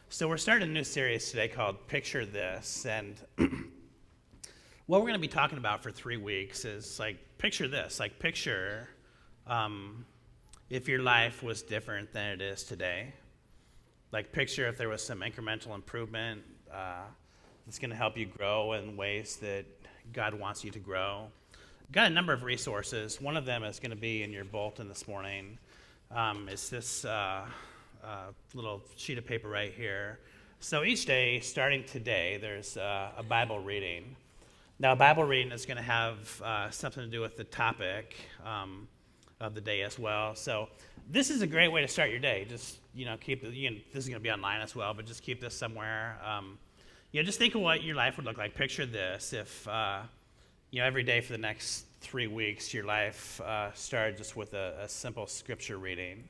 So we're starting a new series today called Picture This, and what we're going to be talking about for 3 weeks is picture this, picture if your life was different than it is today. Picture if there was some incremental improvement that's going to help you grow in ways that God wants you to grow. Got a number of resources. One of them is going to be in your bulletin this morning. It's this little sheet of paper right here. So each day, starting today, there's a Bible reading. Now, a Bible reading is going to have something to do with the topic of the day as well. So this is a great way to start your day. Just keep this is going to be online as well, but just keep this somewhere. Just think of what your life would look like. Picture this if every day for the next 3 weeks, your life started just with a simple scripture reading.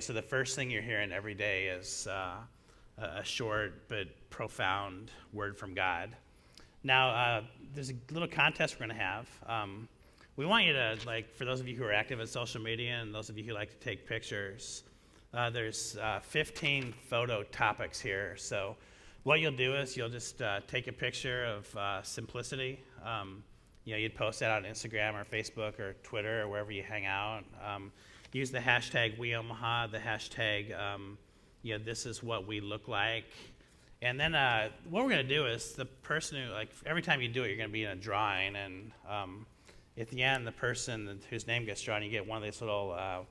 So the first thing you're hearing every day is a short but profound word from God. Now, there's a little contest we're going to have. We want you to, for those of you who are active in social media and those of you who like to take pictures, there's 15 photo topics here. So what you'll do is you'll just take a picture of simplicity. You'd post that on Instagram or Facebook or Twitter or wherever you hang out. Use the hashtag WeOmaha, the hashtag, this is what we look like. And then what we're going to do is the person who, every time you do it, you're going to be in a drawing. And at the end, the person whose name gets drawn, you get one of these little, kind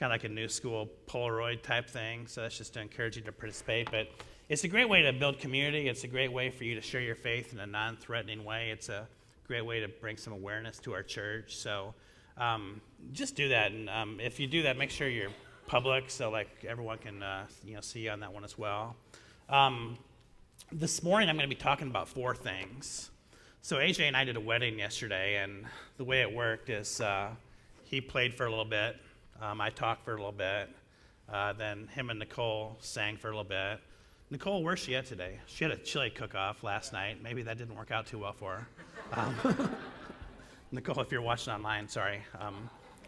of like a new school Polaroid type thing. So that's just to encourage you to participate. But it's a great way to build community. It's a great way for you to share your faith in a non-threatening way. It's a great way to bring some awareness to our church. So just do that, and if you do that, make sure you're public so everyone can see you on that one as well. This morning I'm going to be talking about 4 things. So AJ and I did a wedding yesterday, and the way it worked is he played for a little bit, I talked for a little bit, then him and Nicole sang for a little bit. Nicole, where's she at today? She had a chili cook-off last night. Maybe that didn't work out too well for her. Nicole, if you're watching online, sorry.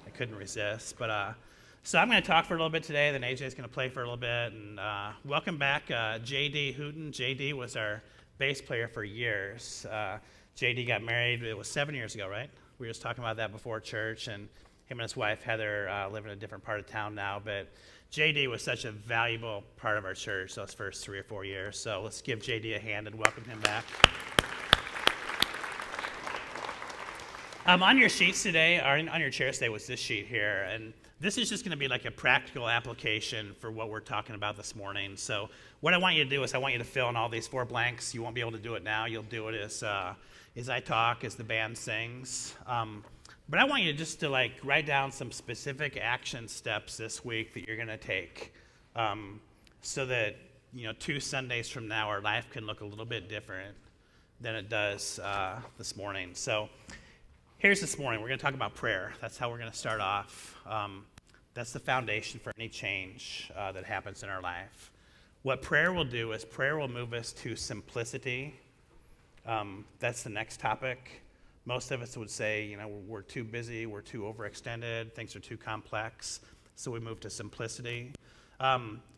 I couldn't resist. But so I'm going to talk for a little bit today, then AJ's going to play for a little bit. And welcome back, JD Hooten. JD was our bass player for years. JD got married, it was 7 years ago, right? We were just talking about that before church, and him and his wife, Heather, live in a different part of town now. But JD was such a valuable part of our church those first 3 or 4 years. So let's give JD a hand and welcome him back. On your sheets today, or on your chairs today, was this sheet here, and this is just going to be a practical application for what we're talking about this morning. So what I want you to do is I want you to fill in all these 4 blanks. You won't be able to do it now. You'll do it as I talk, as the band sings. But I want you just to write down some specific action steps this week that you're going to take, so that 2 Sundays from now our life can look a little bit different than it does this morning. So here's this morning. We're going to talk about prayer. That's how we're going to start off. That's the foundation for any change that happens in our life. What prayer will do is prayer will move us to simplicity. That's the next topic. Most of us would say, we're too busy, we're too overextended, things are too complex, so we move to simplicity.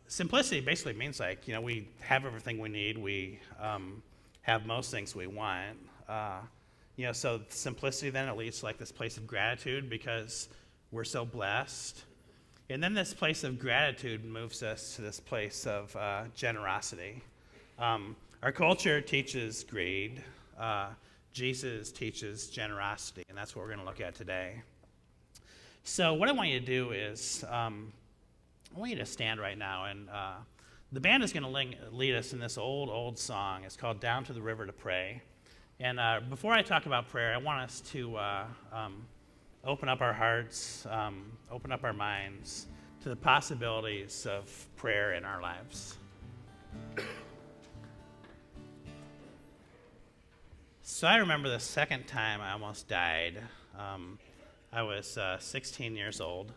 Simplicity basically means we have everything we need, we have most things we want. So simplicity then it leads to this place of gratitude because we're so blessed. And then this place of gratitude moves us to this place of generosity. Our culture teaches greed. Jesus teaches generosity, and that's what we're going to look at today. So what I want you to do is I want you to stand right now, and the band is going to lead us in this old song. It's called Down to the River to Pray. And before I talk about prayer, I want us to open up our hearts, open up our minds to the possibilities of prayer in our lives. So I remember the second time I almost died. I was 16 years old.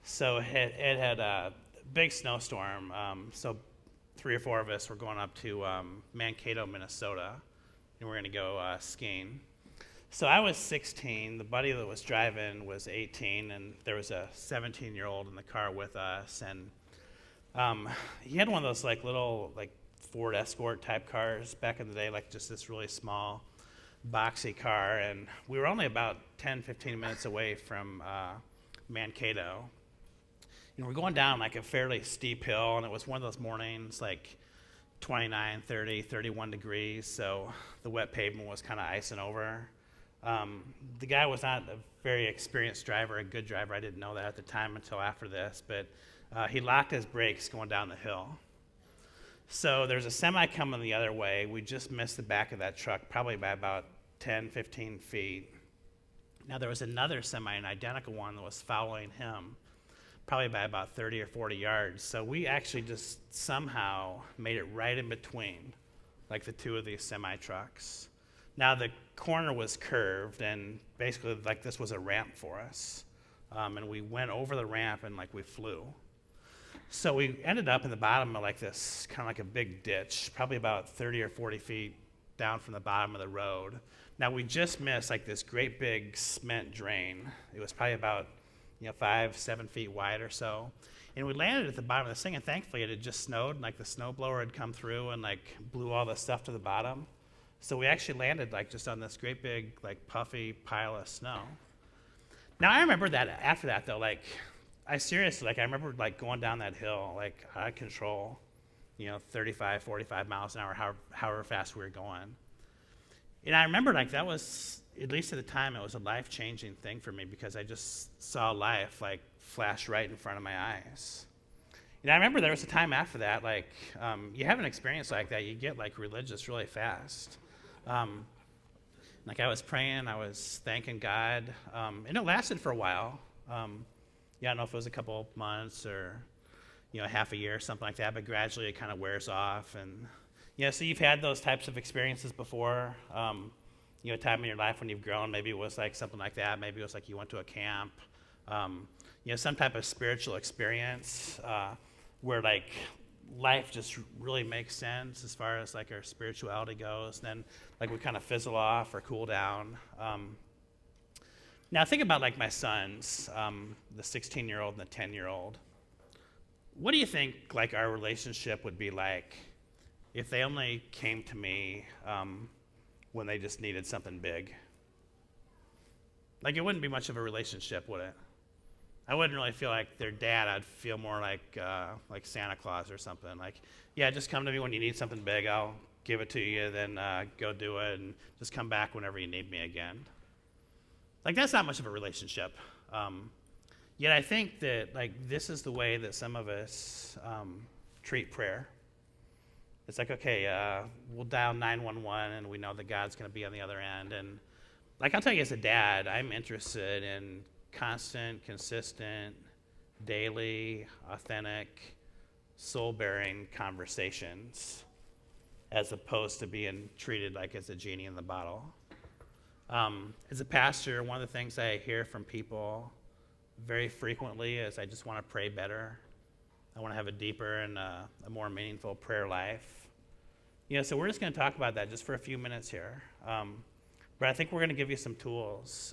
So it had a big snowstorm. So 3 or 4 of us were going up to Mankato, Minnesota, and we're going to go skiing. So I was 16. The buddy that was driving was 18, and there was a 17-year-old in the car with us. And He had one of those like little like Ford Escort type cars back in the day, like just this really small, boxy car. And we were only about 10, 15 minutes away from Mankato. We're going down like a fairly steep hill, and it was one of those mornings like 29, 30, 31 degrees, so the wet pavement was kind of icing over. The guy was not a very experienced driver, a good driver. I didn't know that at the time until after this, but he locked his brakes going down the hill. So there's a semi coming the other way. We just missed the back of that truck, probably by about 10, 15 feet. Now there was another semi, an identical one, that was following him, probably by about 30 or 40 yards. So we actually just somehow made it right in between, like the two of these semi-trucks. Now the corner was curved, and basically like this was a ramp for us. And we went over the ramp and like we flew. So we ended up in the bottom of like this, kind of like a big ditch, probably about 30 or 40 feet down from the bottom of the road. Now we just missed like this great big cement drain. It was probably about 5, 7 feet wide or so. And we landed at the bottom of this thing, and thankfully it had just snowed, and like the snowblower had come through and like blew all the stuff to the bottom. So we actually landed like just on this great big like puffy pile of snow. Now I remember that after that though, like I seriously, like I remember like going down that hill like out of control, 35, 45 miles an hour, however fast we were going. And I remember like that was, at least at the time, it was a life-changing thing for me because I just saw life like flash right in front of my eyes. And I remember there was a time after that, like you have an experience like that, you get like religious really fast. Like I was praying, I was thanking God, and it lasted for a while. I don't know if it was a couple months or half a year or something like that, but gradually it kind of wears off. And so you've had those types of experiences before. A time in your life when you've grown, maybe it was like something like that. Maybe it was like you went to a camp, some type of spiritual experience where like life just really makes sense as far as like our spirituality goes. Then like we kind of fizzle off or cool down. Now think about like my sons, the 16-year-old and the 10-year-old. What do you think like our relationship would be like if they only came to me when they just needed something big? Like it wouldn't be much of a relationship, would it? I wouldn't really feel like their dad. I'd feel more like Santa Claus or something. Like, yeah, just come to me when you need something big. I'll give it to you, then go do it, and just come back whenever you need me again. Like that's not much of a relationship. Yet I think that like this is the way that some of us treat prayer. It's like, okay, we'll dial 911 and we know that God's going to be on the other end. And like I'll tell you as a dad, I'm interested in constant, consistent, daily, authentic, soul-bearing conversations as opposed to being treated like it's a genie in the bottle. As a pastor, one of the things I hear from people very frequently is I just want to pray better. I want to have a deeper and a more meaningful prayer life. So we're just going to talk about that just for a few minutes here. But I think we're going to give you some tools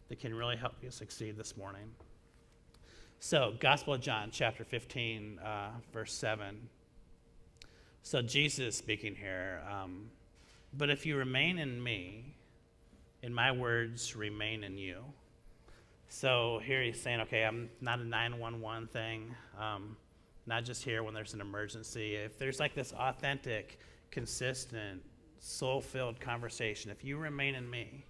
that can really help you succeed this morning. So, Gospel of John, chapter 15, verse 7. So Jesus is speaking here. But if you remain in me, and my words remain in you. So here he's saying, okay, I'm not a 911 thing, not just here when there's an emergency. If there's like this authentic, consistent, soul-filled conversation, if you remain in me,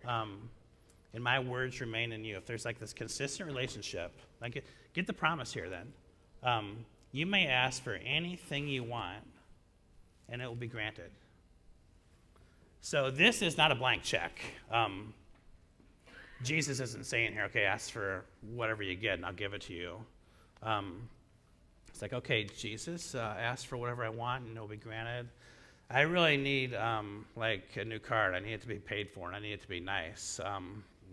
and my words remain in you, if there's like this consistent relationship, like get the promise here then. You may ask for anything you want, and it will be granted. So this is not a blank check. Jesus isn't saying here, okay, ask for whatever you get and I'll give it to you. It's like, okay, Jesus, ask for whatever I want and it'll be granted. I really need like a new card. I need it to be paid for and I need it to be nice.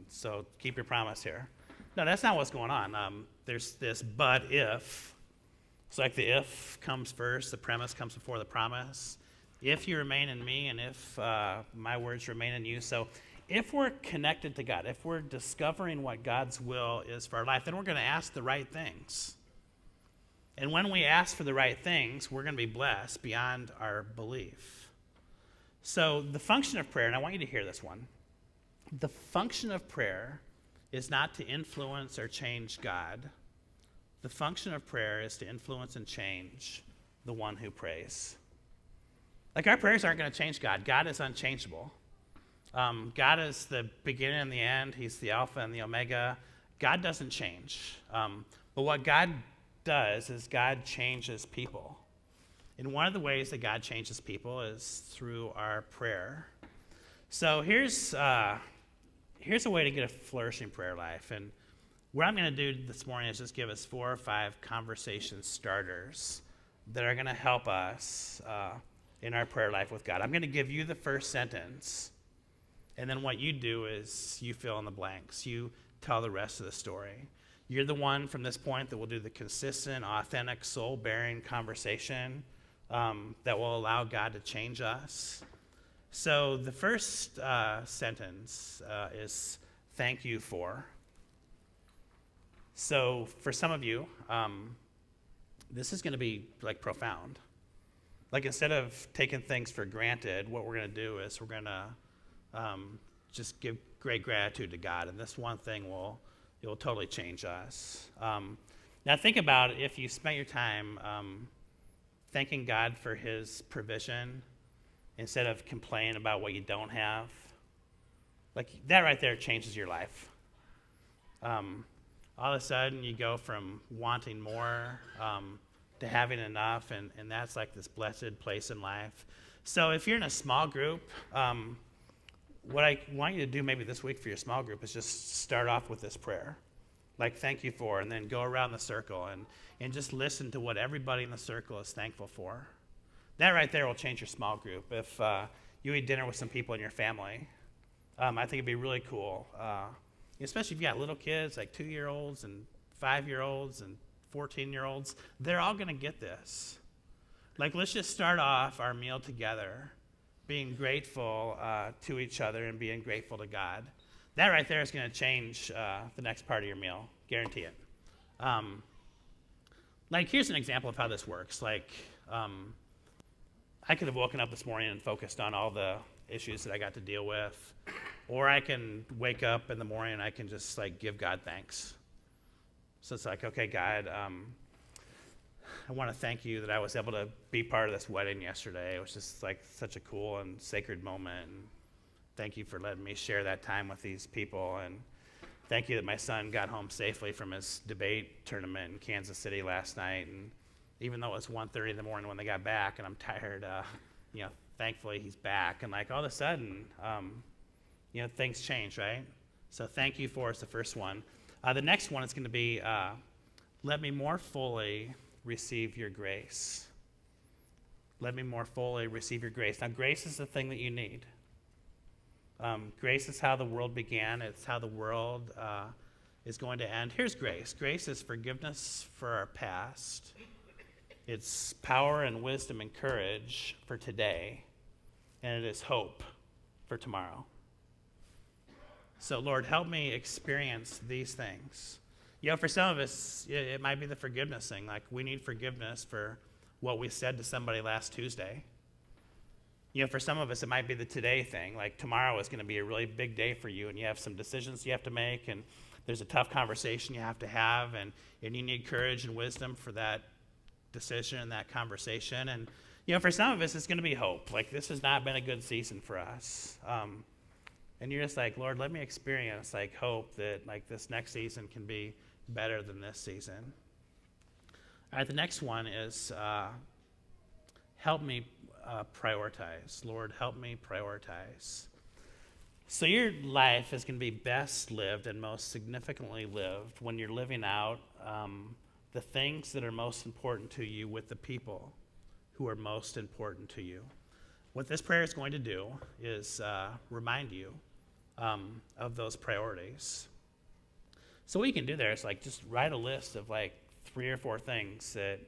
So keep your promise here. No, that's not what's going on. There's this but if. It's like the if comes first, the premise comes before the promise. If you remain in me and if my words remain in you. So if we're connected to God, if we're discovering what God's will is for our life, then we're going to ask the right things. And when we ask for the right things, we're going to be blessed beyond our belief. So the function of prayer, and I want you to hear this one. The function of prayer is not to influence or change God. The function of prayer is to influence and change the one who prays. Like, our prayers aren't going to change God. God is unchangeable. God is the beginning and the end. He's the Alpha and the Omega. God doesn't change. But what God does is God changes people. And one of the ways that God changes people is through our prayer. So here's a way to get a flourishing prayer life. And what I'm going to do this morning is just give us 4 or 5 conversation starters that are going to help us in our prayer life with God. I'm going to give you the first sentence, and then what you do is you fill in the blanks. You tell the rest of the story. You're the one from this point that will do the consistent, authentic, soul-bearing conversation that will allow God to change us. So the first sentence is thank you for. So for some of you, this is going to be like profound. Like, instead of taking things for granted, what we're going to do is we're going to just give great gratitude to God, and this one thing will totally change us. Now think about if you spent your time thanking God for his provision instead of complaining about what you don't have. Like, that right there changes your life. All of a sudden you go from wanting more to having enough, and that's like this blessed place in life. So if you're in a small group, what I want you to do maybe this week for your small group is just start off with this prayer. Like, thank you for, and then go around the circle and just listen to what everybody in the circle is thankful for. That right there will change your small group. If you eat dinner with some people in your family, I think it'd be really cool. Especially if you got little kids, like 2-year-olds and 5-year-olds and 14-year-olds, they're all going to get this. Like, let's just start off our meal together, being grateful to each other and being grateful to God. That right there is going to change the next part of your meal, guarantee it. Like, here's an example of how this works. Like, I could have woken up this morning and focused on all the issues that I got to deal with, or I can wake up in the morning and I can just like give God thanks. So it's like, okay, God, I want to thank you that I was able to be part of this wedding yesterday. It was just like such a cool and sacred moment. And thank you for letting me share that time with these people. And thank you that my son got home safely from his debate tournament in Kansas City last night. And even though it was 1:30 in the morning when they got back and I'm tired, thankfully he's back. And like all of a sudden, things change, right? So thank you for is the first one. The next one is going to be, let me more fully receive your grace. Let me more fully receive your grace. Now, grace is the thing that you need. Grace is how the world began. It's how the world is going to end. Here's grace. Grace is forgiveness for our past. It's power and wisdom and courage for today. And it is hope for tomorrow. So, Lord, help me experience these things. For some of us, it might be the forgiveness thing. Like, we need forgiveness for what we said to somebody last Tuesday. For some of us, it might be the today thing. Like, tomorrow is going to be a really big day for you, and you have some decisions you have to make, and there's a tough conversation you have to have, and you need courage and wisdom for that decision and that conversation. And, for some of us, it's going to be hope. Like, this has not been a good season for us. And you're just like, Lord, let me experience like hope that like this next season can be better than this season. All right, the next one is help me prioritize. Lord, help me prioritize. So your life is going to be best lived and most significantly lived when you're living out the things that are most important to you with the people who are most important to you. What this prayer is going to do is remind you of those priorities. So what you can do there is like just write a list of like 3 or 4 things that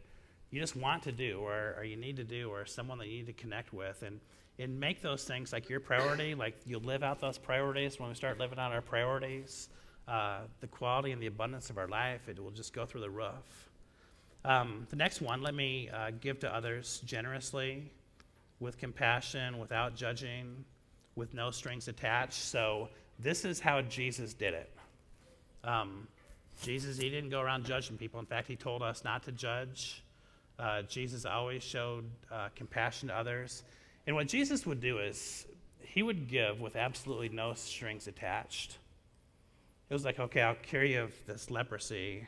you just want to do or you need to do or someone that you need to connect with and make those things like your priority. Like you'll live out those priorities. When we start living out our priorities, the quality and the abundance of our life, it will just go through the roof. The next one, let me give to others generously, with compassion, without judging, with no strings attached. So this is how Jesus did it. Jesus, he didn't go around judging people. In fact, he told us not to judge. Jesus always showed compassion to others. And what Jesus would do is he would give with absolutely no strings attached. It was like, okay, I'll cure you of this leprosy,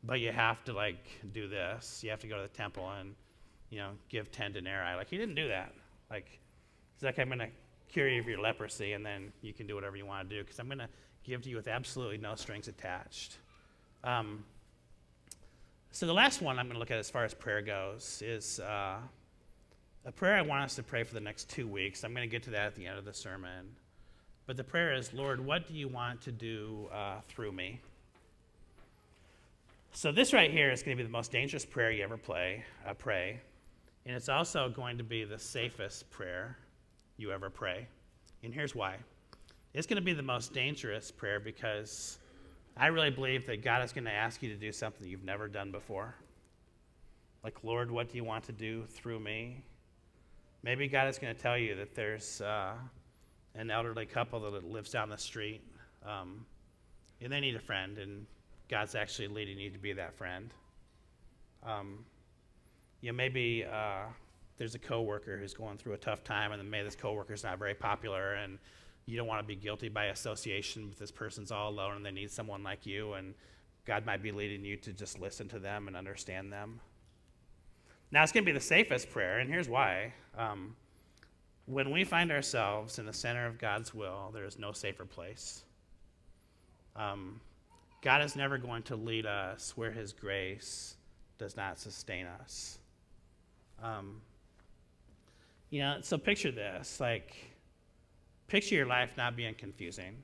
but you have to do this. You have to go to the temple and, give 10 denarii. He didn't do that. He's like, I'm going to cure you of your leprosy, and then you can do whatever you want to do, because I'm going to give to you with absolutely no strings attached. So the last one I'm going to look at as far as prayer goes is a prayer I want us to pray for the next 2 weeks. I'm going to get to that at the end of the sermon. But the prayer is, Lord, what do you want to do through me? So this right here is going to be the most dangerous prayer you ever pray. And it's also going to be the safest prayer you ever pray. And here's why. It's going to be the most dangerous prayer because I really believe that God is going to ask you to do something you've never done before. Lord, what do you want to do through me? Maybe God is going to tell you that there's an elderly couple that lives down the street, and they need a friend, and God's actually leading you to be that friend. Maybe there's a coworker who's going through a tough time, and maybe this coworker's not very popular, and you don't want to be guilty by association with this person's all alone, and they need someone like you, and God might be leading you to just listen to them and understand them. Now, it's going to be the safest prayer, and here's why. When we find ourselves in the center of God's will, there is no safer place. God is never going to lead us where his grace does not sustain us. So picture this, picture your life not being confusing.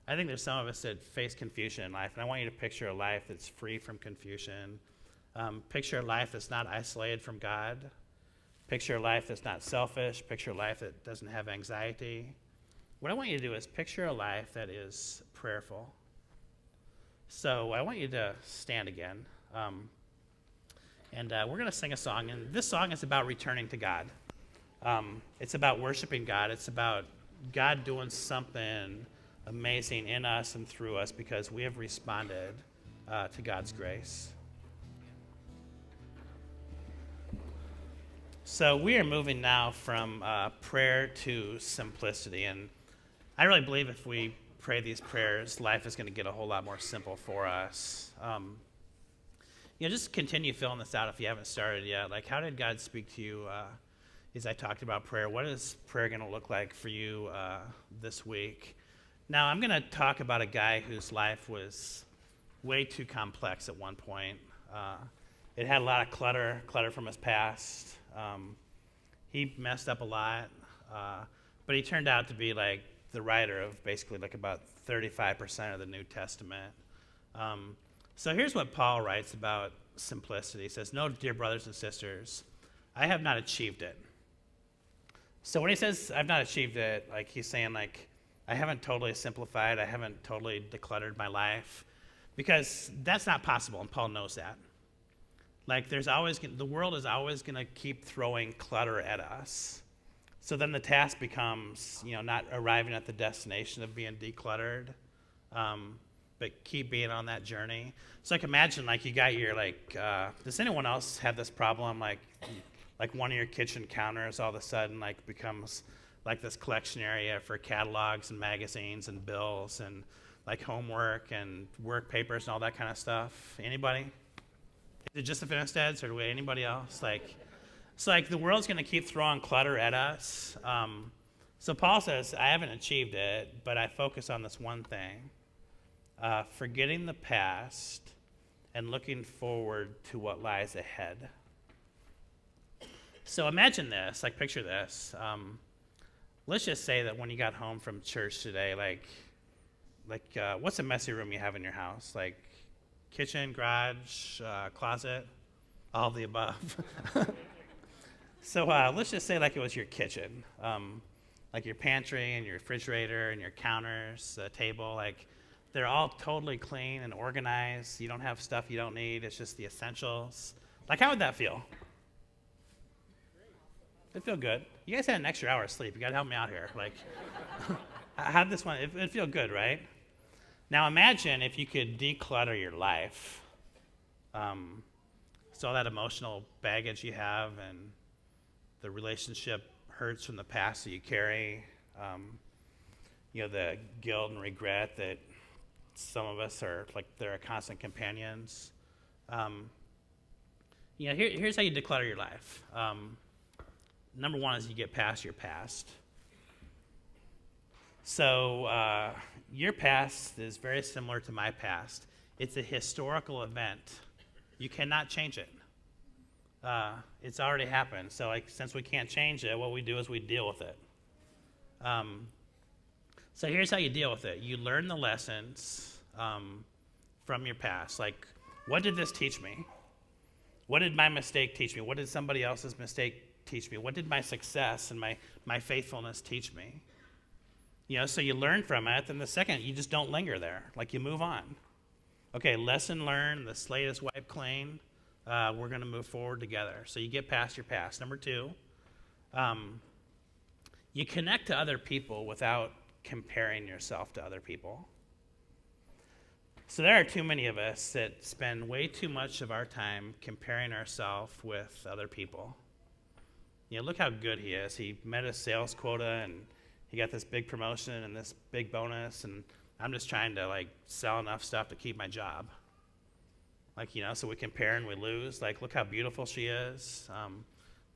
I think there's some of us that face confusion in life, and I want you to picture a life that's free from confusion. Picture a life that's not isolated from God. Picture a life that's not selfish. Picture a life that doesn't have anxiety. What I want you to do is picture a life that is prayerful. So I want you to stand again. And we're going to sing a song. And this song is about returning to God. It's about worshiping God. It's about God doing something amazing in us and through us because we have responded to God's grace. So we are moving now from prayer to simplicity. And I really believe if we pray these prayers, life is going to get a whole lot more simple for us. Just continue filling this out if you haven't started yet. How did God speak to you as I talked about prayer? What is prayer going to look like for you this week? Now, I'm going to talk about a guy whose life was way too complex at one point. It had a lot of clutter from his past. He messed up a lot, but he turned out to be the writer of basically about 35% of the New Testament. So here's what Paul writes about simplicity. He says, "No, dear brothers and sisters, I have not achieved it." So when he says I've not achieved it, he's saying I haven't totally simplified, I haven't totally decluttered my life, because that's not possible, and Paul knows that. The world is always going to keep throwing clutter at us. So then the task becomes, not arriving at the destination of being decluttered, but keep being on that journey. So imagine you got your does anyone else have this problem? One of your kitchen counters all of a sudden becomes this collection area for catalogs and magazines and bills and homework and work papers and all that kind of stuff. Anybody? Is it just the Finisteds or anybody else? The world's going to keep throwing clutter at us. So Paul says, I haven't achieved it, but I focus on this one thing, forgetting the past and looking forward to what lies ahead. So imagine this, picture this. Let's just say that when you got home from church today, what's a messy room you have in your house? Kitchen, garage, closet, all of the above. So let's just say it was your kitchen, your pantry and your refrigerator and your counters, table. They're all totally clean and organized. You don't have stuff you don't need. It's just the essentials. Like, how would that feel? It'd feel good. You guys had an extra hour of sleep. You got to help me out here. Like, how'd this one, it'd feel good, right? Now imagine if you could declutter your life. So all that emotional baggage you have and the relationship hurts from the past that you carry, the guilt and regret that some of us are like they're constant companions. Here's how you declutter your life. Number one is you get past your past. So your past is very similar to my past. It's a historical event. You cannot change it. It's already happened. So since we can't change it, what we do is we deal with it. So here's how you deal with it. You learn the lessons from your past. Like, what did this teach me? What did my mistake teach me? What did somebody else's mistake teach me? What did my success and my faithfulness teach me? So you learn from it, and the second, you just don't linger there. Like, you move on. Okay, lesson learned, the slate is wiped clean. We're going to move forward together. So you get past your past. Number two, you connect to other people without comparing yourself to other people. So there are too many of us that spend way too much of our time comparing ourselves with other people. Look how good he is. He met his sales quota, and he got this big promotion and this big bonus, and I'm just trying to sell enough stuff to keep my job. So we compare and we lose. Look how beautiful she is.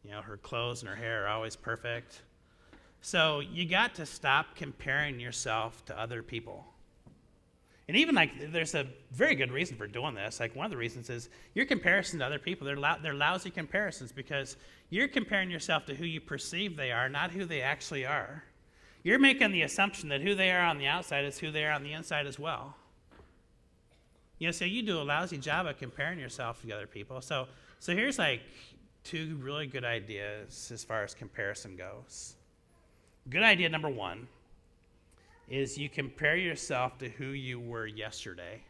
Her clothes and her hair are always perfect. So you got to stop comparing yourself to other people. And even there's a very good reason for doing this. One of the reasons is your comparison to other people. They're lousy comparisons because you're comparing yourself to who you perceive they are, not who they actually are. You're making the assumption that who they are on the outside is who they are on the inside as well. So you do a lousy job of comparing yourself to other people. So here's two really good ideas as far as comparison goes. Good idea number one is you compare yourself to who you were yesterday.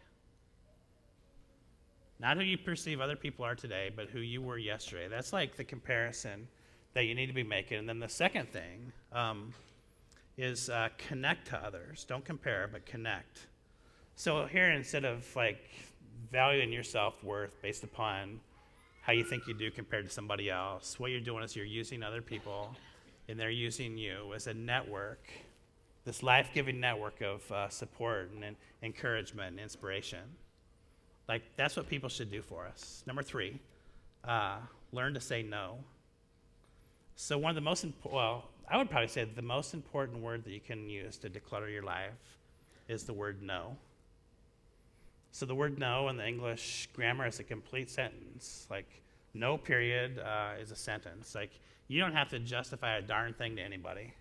Not who you perceive other people are today, but who you were yesterday. That's the comparison that you need to be making. And then the second thing is connect to others. Don't compare, but connect. So here, instead of valuing your self-worth based upon how you think you do compared to somebody else, what you're doing is you're using other people, and they're using you as a network, this life-giving network of support and encouragement and inspiration. That's what people should do for us. Number three, learn to say no. So one of the most I would probably say the most important word that you can use to declutter your life is the word no. So the word no in the English grammar is a complete sentence. No period is a sentence. You don't have to justify a darn thing to anybody.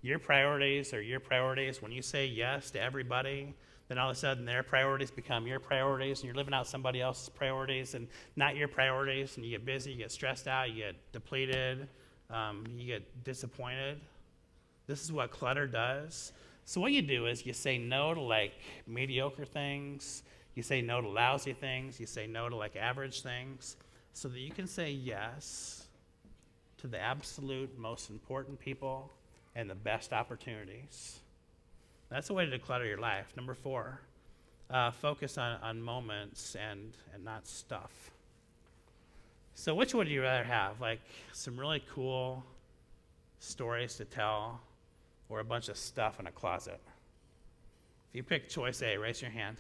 Your priorities are your priorities. When you say yes to everybody, then all of a sudden their priorities become your priorities, and you're living out somebody else's priorities and not your priorities, and you get busy, you get stressed out, you get depleted, you get disappointed. This is what clutter does. So what you do is you say no to mediocre things, you say no to lousy things, you say no to average things, so that you can say yes to the absolute most important people and the best opportunities. That's a way to declutter your life. Number four, focus on moments and not stuff. So which would you rather have? Some really cool stories to tell, or a bunch of stuff in a closet? If you pick choice A, raise your hand.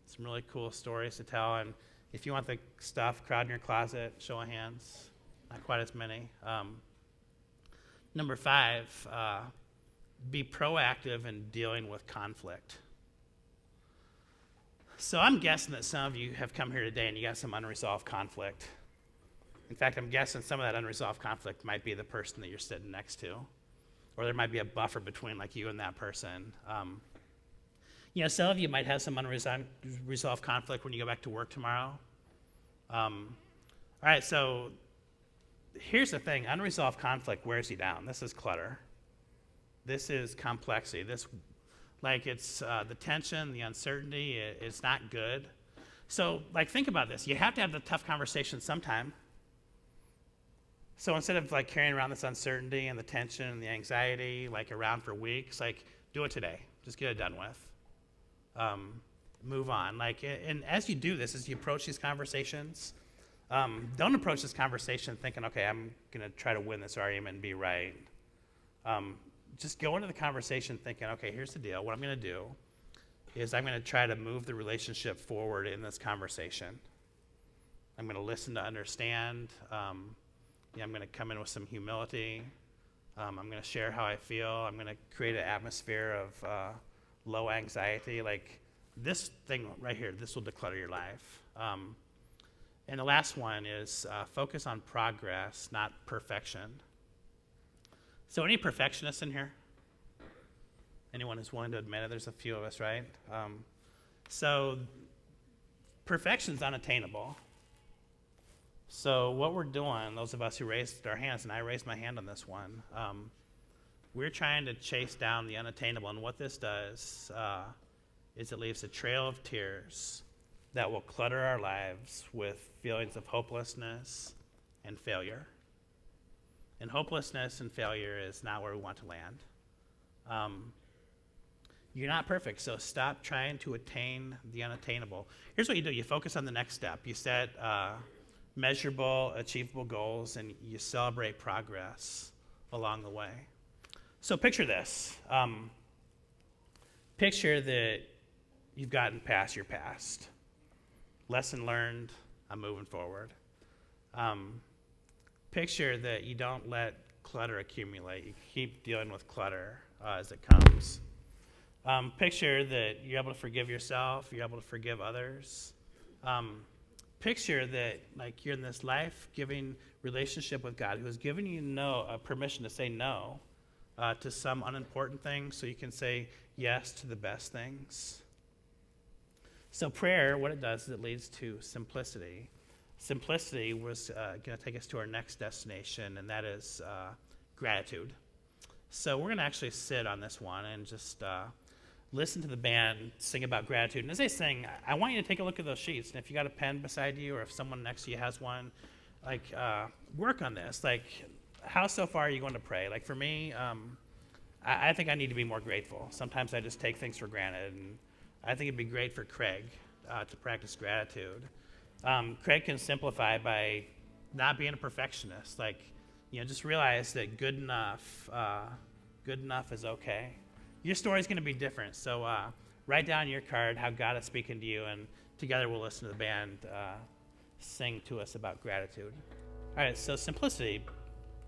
Some really cool stories to tell, and if you want the stuff, crowd in your closet, show of hands. Not quite as many. Number five, be proactive in dealing with conflict. So I'm guessing that some of you have come here today and you got some unresolved conflict. In fact, I'm guessing some of that unresolved conflict might be the person that you're sitting next to, or there might be a buffer between you and that person. Some of you might have some unresolved conflict when you go back to work tomorrow. All right, so here's the thing. Unresolved conflict wears you down. This is clutter. This is complexity. This Like it's the tension, the uncertainty, it's not good. So like think about this. You have to have the tough conversation sometime. So instead of like carrying around this uncertainty and the tension and the anxiety like around for weeks, like do it today. Just get it done with. Move on. Like, and as you do this, as you approach these conversations, don't approach this conversation thinking, okay, I'm going to try to win this argument and be right. Just go into the conversation thinking, okay, here's the deal. What I'm going to do is I'm going to try to move the relationship forward in this conversation. I'm going to listen to understand. I'm going to come in with some humility. I'm going to share how I feel. I'm going to create an atmosphere of low anxiety. Like this thing right here, this will declutter your life. And the last one is focus on progress, not perfection. So any perfectionists in here? Anyone who's willing to admit it? There's a few of us, right? So perfection's unattainable. So what we're doing, those of us who raised our hands, and I raised my hand on this one, we're trying to chase down the unattainable. And what this does is it leaves a trail of tears that will clutter our lives with feelings of hopelessness and failure. And hopelessness and failure is not where we want to land. You're not perfect, so stop trying to attain the unattainable. Here's what you do. You focus on the next step. You set measurable, achievable goals, and you celebrate progress along the way. So picture this. Picture that you've gotten past your past. Lesson learned, I'm moving forward. Picture that you don't let clutter accumulate. You keep dealing with clutter as it comes. Picture that you're able to forgive yourself, you're able to forgive others. Picture that like you're in this life-giving relationship with God who has given you permission to say no to some unimportant things so you can say yes to the best things. So prayer, what it does is it leads to simplicity. Simplicity was going to take us to our next destination, and that is gratitude. So we're going to actually sit on this one and just listen to the band sing about gratitude. And as they sing, I want you to take a look at those sheets. And if you got a pen beside you or if someone next to you has one, like work on this. Like how so far are you going to pray? Like for me, I think I need to be more grateful. Sometimes I just take things for granted. And I think it'd be great for Craig to practice gratitude. Craig can simplify by not being a perfectionist. Like, just realize that good enough is okay. Your story's going to be different. So write down your card how God is speaking to you, and together we'll listen to the band sing to us about gratitude. All right, so simplicity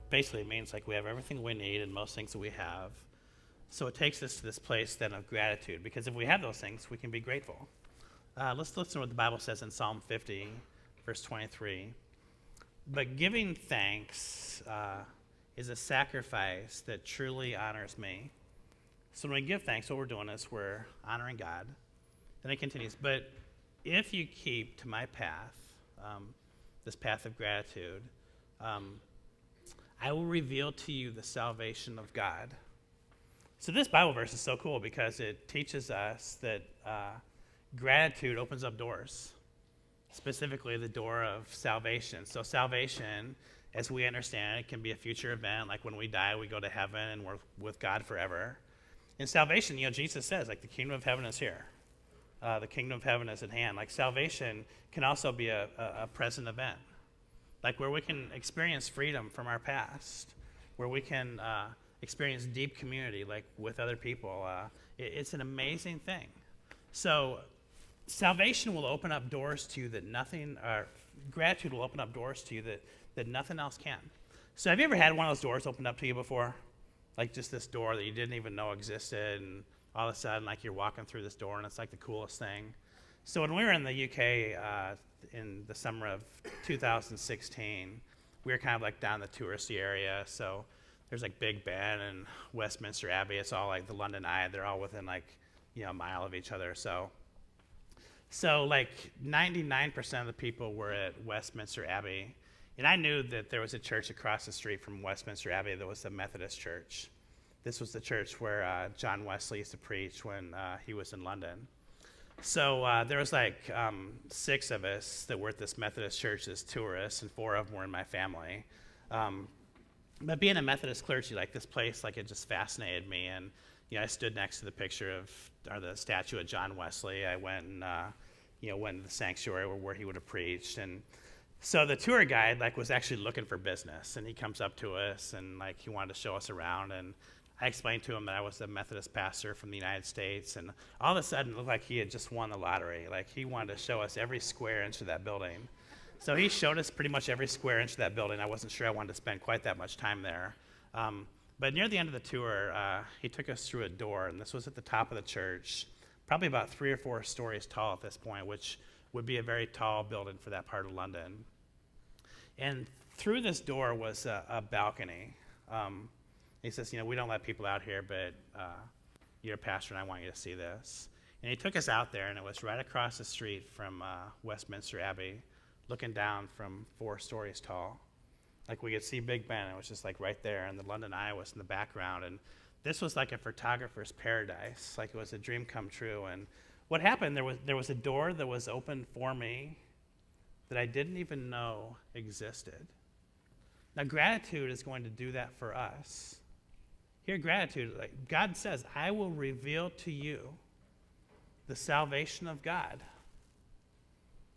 basically means like we have everything we need and most things that we have. So it takes us to this place then of gratitude, because if we have those things, we can be grateful. Let's listen to what the Bible says in Psalm 50, verse 23. But giving thanks is a sacrifice that truly honors me. So when we give thanks, what we're doing is we're honoring God. Then it continues, but if you keep to my path, this path of gratitude, I will reveal to you the salvation of God. So this Bible verse is so cool because it teaches us that gratitude opens up doors, specifically the door of salvation. So salvation, as we understand it, can be a future event, like when we die, we go to heaven and we're with God forever. In salvation, Jesus says, like, the kingdom of heaven is here. The kingdom of heaven is at hand. Like, salvation can also be a present event, like where we can experience freedom from our past, where we can experience deep community, like with other people. It's an amazing thing. So salvation will open up doors to you that gratitude will open up doors to you that nothing else can. So have you ever had one of those doors opened up to you before? Like just this door that you didn't even know existed, and all of a sudden, like you're walking through this door, and it's like the coolest thing. So when we were in the UK in the summer of 2016, we were kind of like down the touristy area. So there's like Big Ben and Westminster Abbey. It's all like the London Eye. They're all within like a mile of each other. So like 99% of the people were at Westminster Abbey. And I knew that there was a church across the street from Westminster Abbey that was a Methodist church. This was the church where John Wesley used to preach when he was in London. So there was like 6 of us that were at this Methodist church as tourists, and 4 of them were in my family. But being a Methodist clergy, like this place, like it just fascinated me. And I stood next to the picture or the statue of John Wesley. I went and went to the sanctuary where he would have preached. And so the tour guide like was actually looking for business, and he comes up to us and like he wanted to show us around. And I explained to him that I was a Methodist pastor from the United States, and all of a sudden it looked like he had just won the lottery. Like he wanted to show us every square inch of that building. So he showed us pretty much every square inch of that building. I wasn't sure I wanted to spend quite that much time there. But near the end of the tour, he took us through a door, and this was at the top of the church, probably about 3 or 4 stories tall at this point, which would be a very tall building for that part of London. And through this door was a balcony. He says, we don't let people out here, but you're a pastor and I want you to see this. And he took us out there, and it was right across the street from Westminster Abbey, looking down from 4 stories tall. Like we could see Big Ben. It was just like right there, and the London Eye was in the background. And this was like a photographer's paradise. Like it was a dream come true. And what happened, there was a door that was open for me that I didn't even know existed. Now gratitude is going to do that for us. Here, gratitude, like God says, I will reveal to you the salvation of God.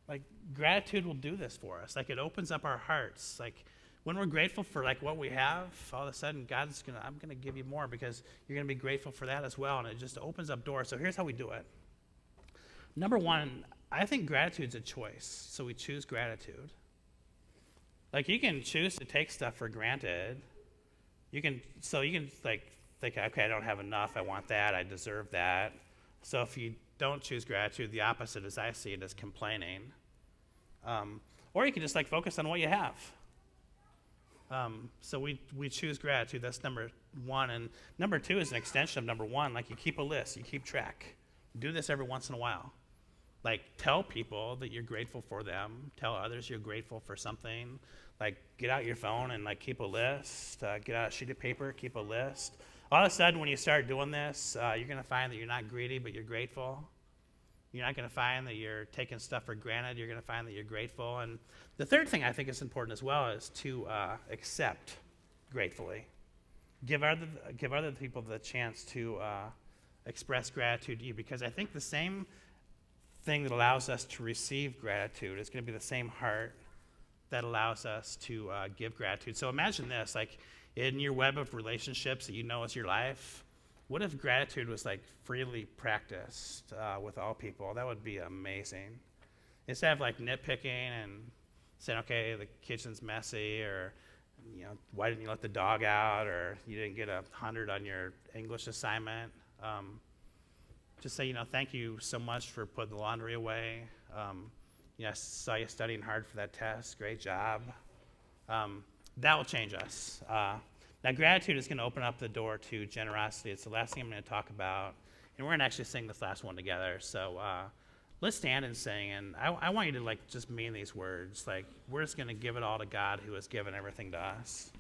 Like gratitude will do this for us. Like it opens up our hearts. Like when we're grateful for like what we have, all of a sudden I'm gonna give you more because you're gonna be grateful for that as well. And it just opens up doors. So here's how we do it. Number 1, I think gratitude's a choice. So we choose gratitude. Like you can choose to take stuff for granted. You can like think, okay, I don't have enough, I want that, I deserve that. So if you don't choose gratitude, the opposite as I see it is complaining. Or you can just like focus on what you have. So we choose gratitude. That's number 1. And number 2 is an extension of number 1. Like you keep a list, you keep track. Do this every once in a while. Like tell people that you're grateful for them. Tell others you're grateful for something. Like get out your phone and like keep a list. Get out a sheet of paper, keep a list. All of a sudden when you start doing this, you're going to find that you're not greedy, but you're grateful. You're not going to find that you're taking stuff for granted. You're going to find that you're grateful. And the third thing I think is important as well is to accept gratefully. Give other people the chance to express gratitude to you, because I think the same thing that allows us to receive gratitude is going to be the same heart that allows us to give gratitude. So imagine this, like in your web of relationships that you know is your life, what if gratitude was like freely practiced with all people? That would be amazing. Instead of like nitpicking and saying, okay, the kitchen's messy, or why didn't you let the dog out, or you didn't get 100 on your English assignment. Just say, thank you so much for putting the laundry away. I saw you studying hard for that test. Great job. That will change us. Now, gratitude is going to open up the door to generosity. It's the last thing I'm going to talk about. And we're going to actually sing this last one together. So let's stand and sing. And I want you to just mean these words. Like, we're just going to give it all to God who has given everything to us.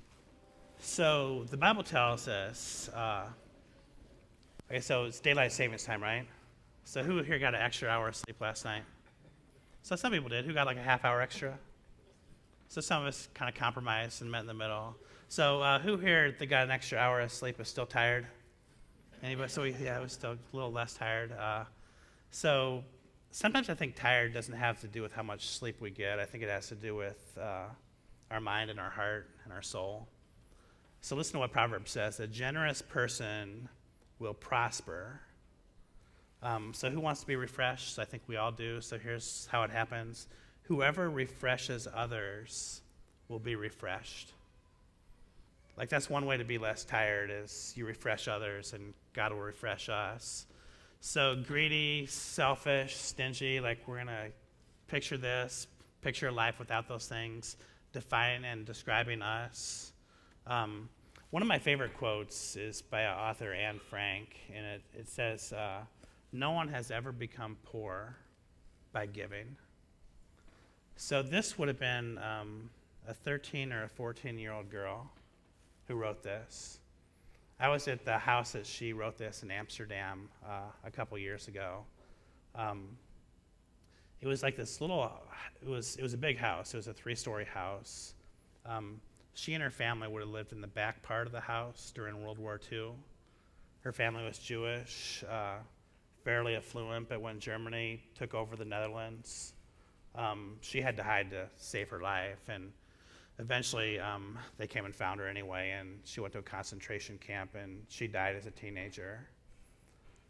So the Bible tells us, okay, so it's daylight savings time, right? So who here got an extra hour of sleep last night? So some people did. Who got like a half hour extra? So some of us kind of compromised and met in the middle. So who here that got an extra hour of sleep is still tired? Anybody? So I was still a little less tired. So sometimes I think tired doesn't have to do with how much sleep we get. I think it has to do with our mind and our heart and our soul. So listen to what Proverbs says. A generous person will prosper. So who wants to be refreshed? So I think we all do. So here's how it happens. Whoever refreshes others will be refreshed. Like that's one way to be less tired, is you refresh others and God will refresh us. So greedy, selfish, stingy, like we're going to picture a life without those things, defining and describing us. One of my favorite quotes is by author Anne Frank, and it says, no one has ever become poor by giving. So this would have been a 13 or a 14-year-old girl who wrote this. I was at the house that she wrote this in Amsterdam a couple years ago. It was like this little, it was a big house. It was a 3-story house. She and her family would have lived in the back part of the house during World War II. Her family was Jewish, fairly affluent, but when Germany took over the Netherlands, she had to hide to save her life, and eventually they came and found her anyway, and she went to a concentration camp, and she died as a teenager.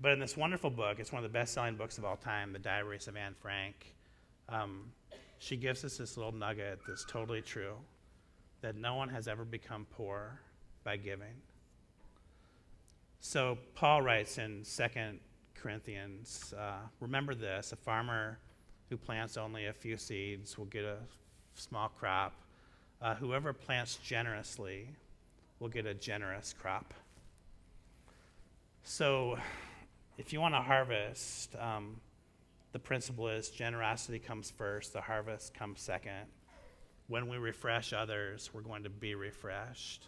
But in this wonderful book, it's one of the best-selling books of all time, The Diaries of Anne Frank, she gives us this little nugget that's totally true, that no one has ever become poor by giving. So Paul writes in 2 Corinthians, remember this, a farmer who plants only a few seeds will get a small crop. Whoever plants generously will get a generous crop. So if you want to harvest, the principle is generosity comes first, the harvest comes second. When we refresh others, we're going to be refreshed.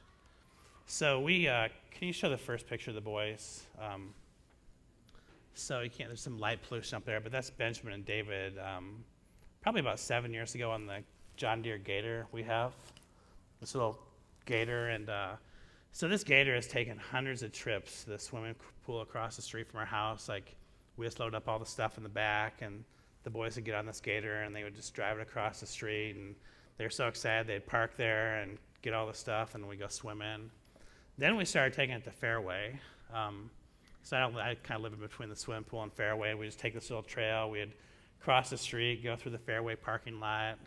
So can you show the first picture of the boys? So you can't, there's some light pollution up there, but that's Benjamin and David, probably about 7 years ago on the John Deere Gator we have, this little Gator, and so this Gator has taken hundreds of trips to the swimming pool across the street from our house. Like, we just load up all the stuff in the back, and the boys would get on this Gator, and they would just drive it across the street, and they were so excited they'd park there and get all the stuff, and we'd go swim in. Then we started taking it to Fairway. So I kind of live in between the swimming pool and Fairway. We just take this little trail. We'd cross the street, go through the Fairway parking lot.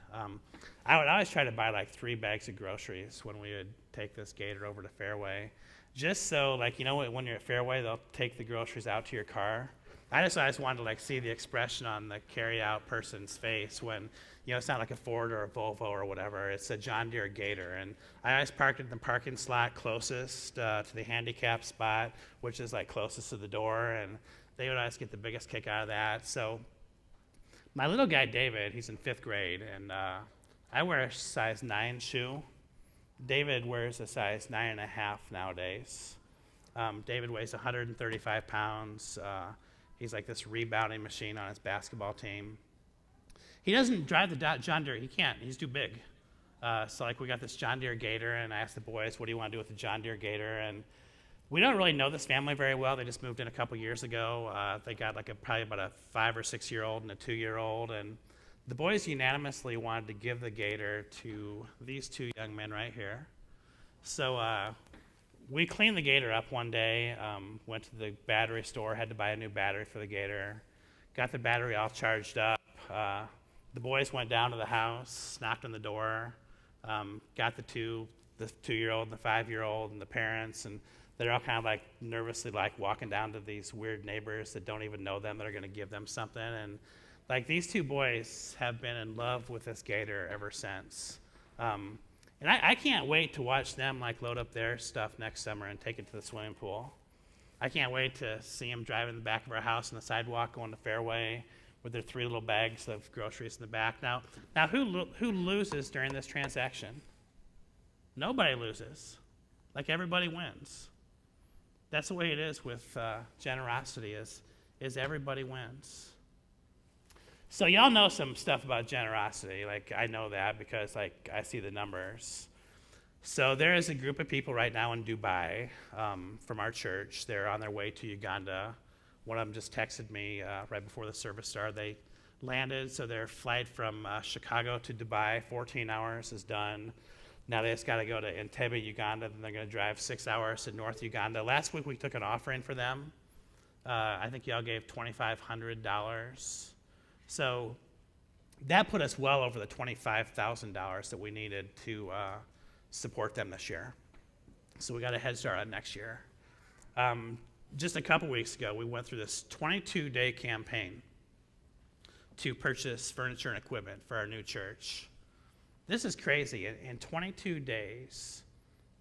I would always try to buy like 3 bags of groceries when we would take this Gator over to Fairway, just so, like, you know, when you're at Fairway, they'll take the groceries out to your car. I just wanted to like see the expression on the carry-out person's face when, you know, it's not like a Ford or a Volvo or whatever. It's a John Deere Gator, and I always parked it in the parking slot closest to the handicap spot, which is like closest to the door, and they would always get the biggest kick out of that. So my little guy David, he's in 5th grade, and I wear a size 9 shoe. David wears a size 9.5 nowadays. David weighs 135 pounds. He's like this rebounding machine on his basketball team. He doesn't drive the John Deere. He can't. He's too big. So like we got this John Deere Gator, and I asked the boys, what do you want to do with the John Deere Gator? And we don't really know this family very well. They just moved in a couple years ago. They got like probably about a 5 or 6 year old and a 2-year-old. And the boys unanimously wanted to give the Gator to these 2 young men right here. So we cleaned the Gator up one day, went to the battery store, had to buy a new battery for the Gator, got the battery all charged up. The boys went down to the house, knocked on the door, got the 2-year-old and the 5-year-old and the parents, and they're all kind of like nervously like walking down to these weird neighbors that don't even know them that are going to give them something. And like these 2 boys have been in love with this Gator ever since. And I can't wait to watch them like load up their stuff next summer and take it to the swimming pool. I can't wait to see them driving in the back of our house on the sidewalk going to Fairway with their 3 little bags of groceries in the back. Now who loses during this transaction? Nobody loses. Like, everybody wins. That's the way it is with generosity, is everybody wins. So y'all know some stuff about generosity. Like, I know that because like I see the numbers. So there is a group of people right now in Dubai from our church. They're on their way to Uganda. One of them just texted me right before the service started. They landed, so their flight from Chicago to Dubai, 14 hours is done. Now they just got to go to Entebbe, Uganda, then they're going to drive 6 hours to North Uganda. Last week we took an offering for them. I think y'all gave $2,500. So that put us well over the $25,000 that we needed to support them this year. So we got a head start on next year. Just a couple weeks ago, we went through this 22-day campaign to purchase furniture and equipment for our new church. This is crazy. In 22 days,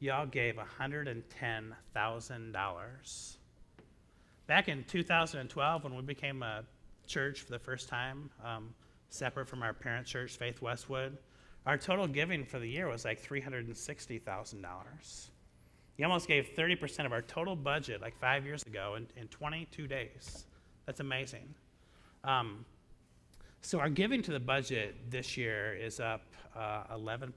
y'all gave $110,000. Back in 2012, when we became a church for the first time, separate from our parent church, Faith Westwood, our total giving for the year was like $360,000. He almost gave 30% of our total budget like 5 years ago in 22 days. That's amazing. So our giving to the budget this year is up 11%,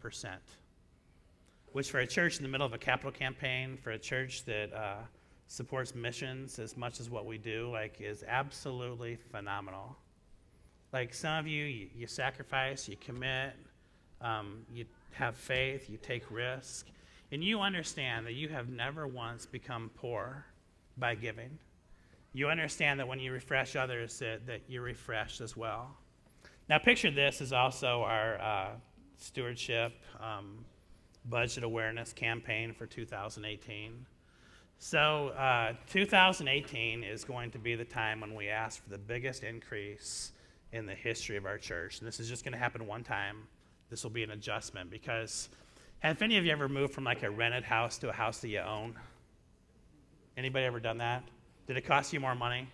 which for a church in the middle of a capital campaign, for a church that supports missions as much as what we do, like, is absolutely phenomenal. Like, some of you sacrifice, you commit, you have faith, you take risk, and you understand that you have never once become poor by giving. You understand that when you refresh others, that you're refreshed as well. Now, picture this is also our stewardship budget awareness campaign for 2018. So 2018 is going to be the time when we ask for the biggest increase in the history of our church. And this is just going to happen one time. This will be an adjustment because have any of you ever moved from like a rented house to a house that you own? Anybody ever done that? Did it cost you more money?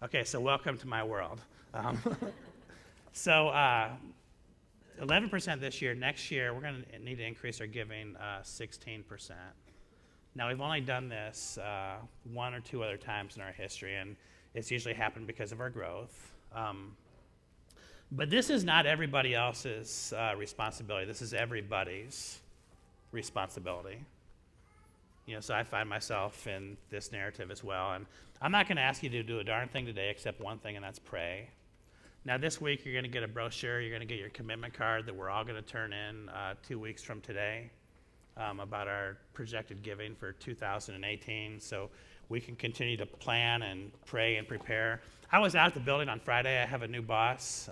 Okay, so welcome to my world. So 11% this year. Next year, we're going to need to increase our giving 16%. Now, we've only done this one or two other times in our history, and it's usually happened because of our growth. But this is not everybody else's responsibility. This is everybody's responsibility. You know, so I find myself in this narrative as well. And I'm not going to ask you to do a darn thing today except one thing, and that's pray. Now, this week, you're going to get a brochure. You're going to get your commitment card that we're all going to turn in 2 weeks from today about our projected giving for 2018. So we can continue to plan and pray and prepare. I was out at the building on Friday. I have a new boss.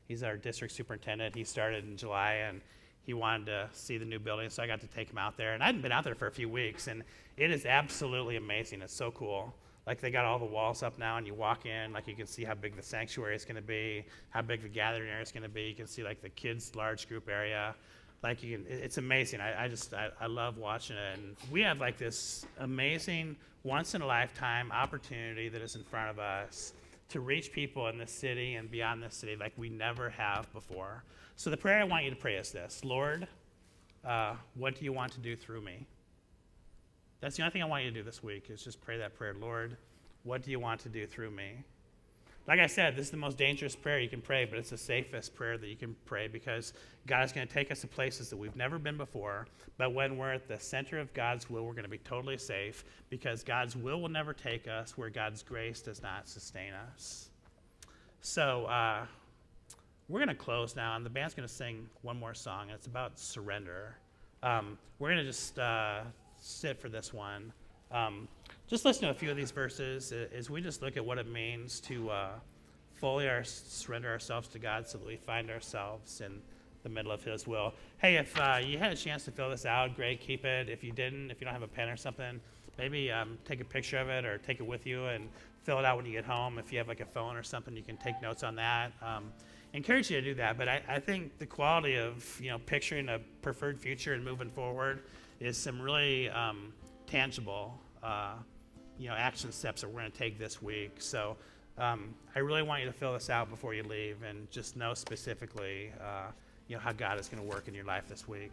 He's our district superintendent. He started in July, and he wanted to see the new building, so I got to take him out there. And I hadn't been out there for a few weeks, and it is absolutely amazing. It's so cool. Like, they got all the walls up now, and you walk in, like, you can see how big the sanctuary is going to be, how big the gathering area is going to be. You can see, like, the kids' large group area. Like, it's amazing. I love watching it. And we have, like, this amazing, once-in-a-lifetime opportunity that is in front of us to reach people in this city and beyond this city like we never have before. So the prayer I want you to pray is this: Lord, what do you want to do through me? That's the only thing I want you to do this week, is just pray that prayer. Lord, what do you want to do through me? Like I said, this is the most dangerous prayer you can pray, but it's the safest prayer that you can pray because God is going to take us to places that we've never been before. But when we're at the center of God's will, we're going to be totally safe because God's will never take us where God's grace does not sustain us. So we're going to close now, and the band's going to sing one more song, and it's about surrender. We're going to just sit for this one. Just listen to a few of these verses as we just look at what it means to fully surrender ourselves to God so that we find ourselves in the middle of His will. Hey, if you had a chance to fill this out, great, keep it. If you didn't, if you don't have a pen or something, maybe take a picture of it or take it with you and fill it out when you get home. If you have like a phone or something, you can take notes on that. Encourage you to do that. But I think the quality of picturing a preferred future and moving forward is some really tangible action steps that we're going to take this week. So I really want you to fill this out before you leave and just know specifically how God is going to work in your life this week.